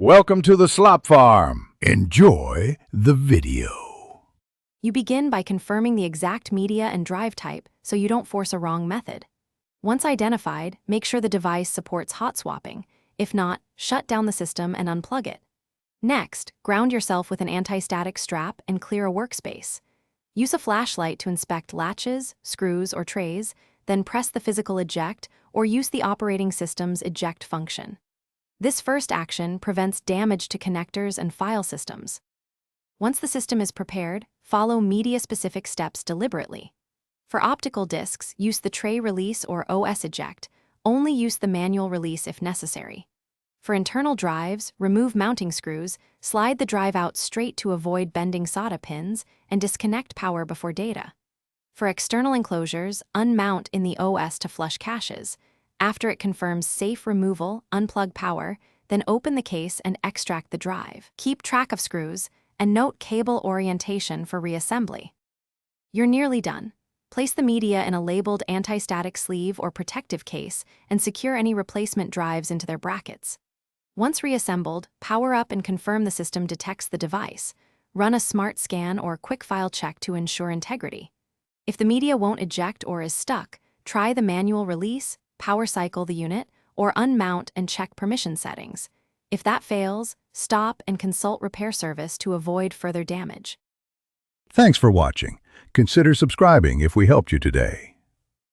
Welcome to the slop farm. Enjoy the video. You begin by confirming the exact media and drive type so you don't force a wrong method. Once identified, make sure the device supports hot swapping. If not, shut down the system and unplug it. Next, ground yourself with an anti-static strap and clear a workspace. Use a flashlight to inspect latches, screws, or trays, then press the physical eject or use the operating system's eject function. This first action prevents damage to connectors and file systems. Once the system is prepared, follow media-specific steps deliberately. For optical discs, use the tray release or OS eject. Only use the manual release if necessary. For internal drives, remove mounting screws, slide the drive out straight to avoid bending SATA pins, and disconnect power before data. For external enclosures, unmount in the OS to flush caches. After it confirms safe removal, unplug power, then open the case and extract the drive. Keep track of screws, and note cable orientation for reassembly. You're nearly done. Place the media in a labeled anti-static sleeve or protective case and secure any replacement drives into their brackets. Once reassembled, power up and confirm the system detects the device. Run a smart scan or quick file check to ensure integrity. If the media won't eject or is stuck, try the manual release, power cycle the unit, or unmount and check permission settings. If that fails, stop and consult repair service to avoid further damage. Thanks for watching. Consider subscribing if we helped you today.